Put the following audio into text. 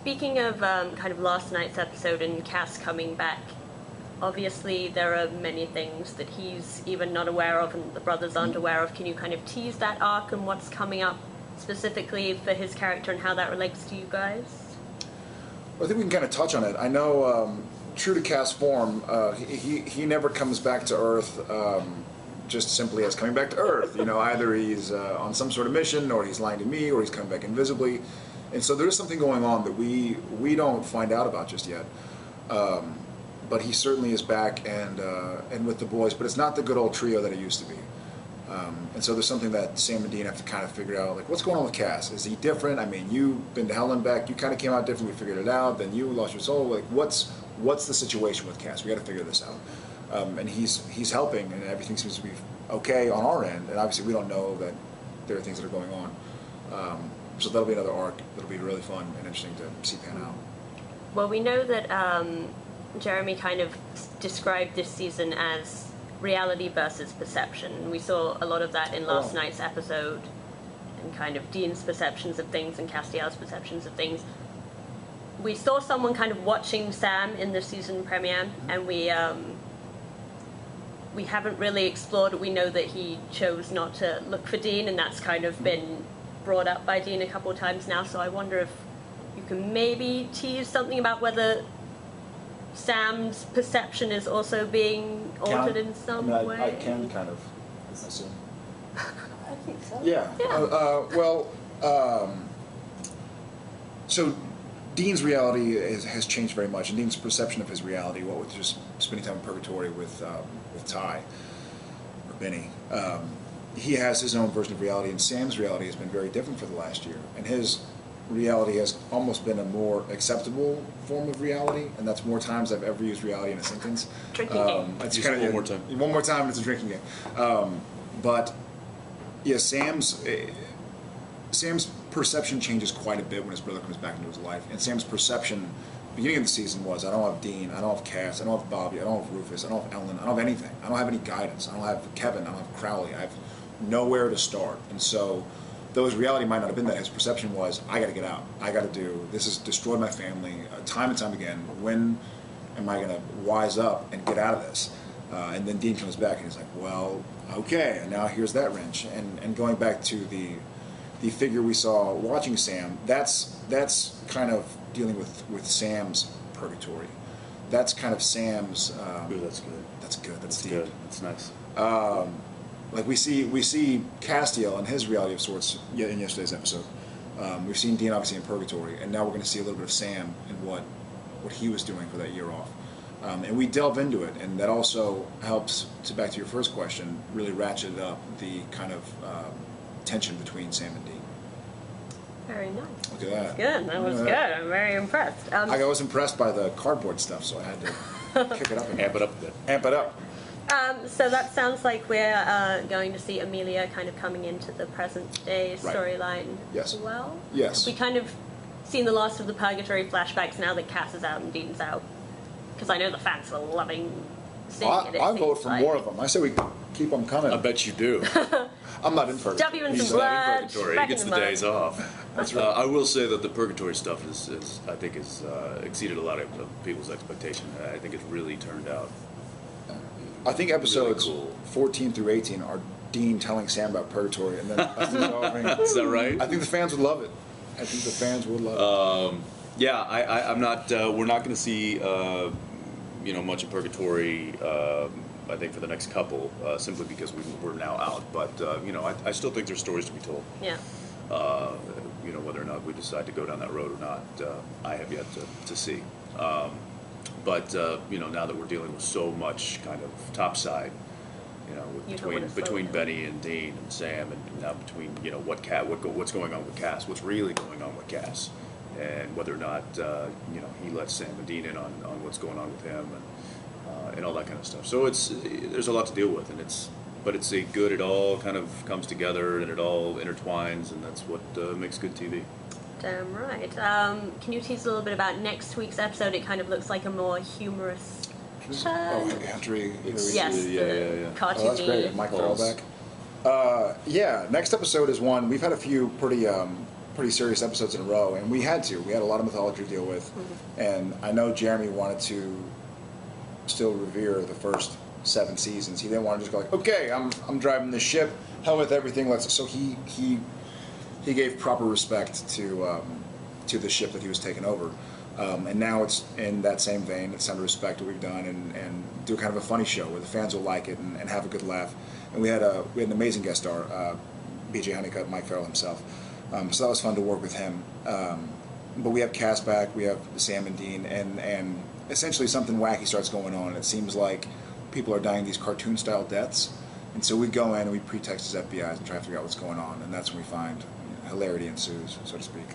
Speaking of kind of last night's episode and Cass coming back, obviously there are many things that he's even not aware of and the brothers aren't aware of. Can you kind of tease that arc and what's coming up specifically for his character and how that relates to you guys? Well, I think we can kind of touch on it. I know, true to Cass' form, he never comes back to Earth just simply as coming back to Earth. You know, either he's on some sort of mission, or he's lying to me, or he's coming back invisibly. And so there's something going on that we don't find out about just yet. But he certainly is back and with the boys. But it's not the good old trio that it used to be. And so there's something that Sam and Dean have to kind of figure out. Like, what's going on with Cass? Is he different? I mean, you've been to hell and back. You kind of came out different. We figured it out. Then you lost your soul. Like, what's the situation with Cass? We got to figure this out. And he's helping, and everything seems to be okay on our end. And obviously, we don't know that there are things that are going on. So that'll be another arc that'll be really fun and interesting to see pan out. Well, we know that Jeremy kind of described this season as reality versus perception. We saw a lot of that in last night's episode, and kind of Dean's perceptions of things and Castiel's perceptions of things. We saw someone kind of watching Sam in the season premiere, and we haven't really explored it. We know that he chose not to look for Dean, and that's kind of been brought up by Dean a couple of times now, so I wonder if you can maybe tease something about whether Sam's perception is also being altered in some way. I can kind of assume. I think so. Yeah. So Dean's reality has changed very much, and Dean's perception of his reality, what with just spending time in purgatory with Ty or Benny. He has his own version of reality, and Sam's reality has been very different for the last year. And his reality has almost been a more acceptable form of reality, and that's more times I've ever used reality in a sentence. Drinking game. It's kind of one more time. One more time, it's a drinking game. But yeah, Sam's perception changes quite a bit when his brother comes back into his life. And Sam's perception, beginning of the season, was I don't have Dean, I don't have Cass, I don't have Bobby, I don't have Rufus, I don't have Ellen, I don't have anything. I don't have any guidance. I don't have Kevin, I don't have Crowley. I have nowhere to start. And so though his reality might not have been that, his perception was, I got to get out. I got to do, this has destroyed my family time and time again. When am I going to wise up and get out of this? And then Dean comes back and he's like, well, okay, and now here's that wrench. And going back to the figure we saw watching Sam, that's kind of dealing with Sam's purgatory. That's kind of Sam's... Ooh, that's good. That's good. That's deep. Good. That's nice. Like we see Castiel and his reality of sorts in yesterday's episode. We've seen Dean obviously in purgatory, and now we're going to see a little bit of Sam and what he was doing for that year off. And we delve into it, and that also helps, to back to your first question, really ratchet up the kind of tension between Sam and Dean. Very nice. Look at that. Good. That was good. I'm very impressed. I was impressed by the cardboard stuff, so I had to kick it up. Amp it up a bit. Amp it up. So that sounds like we're going to see Amelia kind of coming into the present day storyline as well. Yes. We kind of seen the last of the Purgatory flashbacks now that Cass is out and Dean's out. Because I know the fans were loving seeing it. I vote for more of them. I say we keep them coming. I bet you do. I'm not in purgatory. Stuff you in some He's blood. not in purgatory. He gets the days off. That's right. I will say that the purgatory stuff is I think, has exceeded a lot of people's expectation. I think it's really turned out. I think episodes really cool. 14 through 18 are Dean telling Sam about purgatory, and then us dissolving. Is that right? I think the fans would love it. I think the fans would love it. Yeah, I'm not. We're not going to see, much of purgatory. I think for the next couple, simply because we're now out. But I still think there's stories to be told. Yeah. Whether or not we decide to go down that road or not, I have yet to see. But now that we're dealing with so much kind of topside, between Benny and Dean and Sam, and now between what's going on with Cass, what's really going on with Cass, and whether or not he lets Sam and Dean in on what's going on with him, and all that kind of stuff. So there's a lot to deal with, but it's a good. It all kind of comes together and it all intertwines, and that's what makes good TV. Damn right. Can you tease a little bit about next week's episode? It kind of looks like a more humorous turn. Entry. Yes, the cartoony. Oh, that's great. Mike Farrell back. Next episode is one we've had a few pretty pretty serious episodes in a row, and we had to. We had a lot of mythology to deal with, and I know Jeremy wanted to still revere the first 7 seasons. He didn't want to just go like, okay, I'm driving this ship, hell with everything. So he gave proper respect to the ship that he was taking over. And now it's in that same vein. It's time to respect what we've done and do kind of a funny show where the fans will like it and have a good laugh. And we had an amazing guest star, BJ Honeycutt, Mike Farrell himself. So that was fun to work with him. But we have Cass back, we have Sam and Dean, and essentially something wacky starts going on. It seems like people are dying these cartoon-style deaths. And so we go in and we pretext as FBIs and try to figure out what's going on. And that's when we find hilarity ensues, so to speak.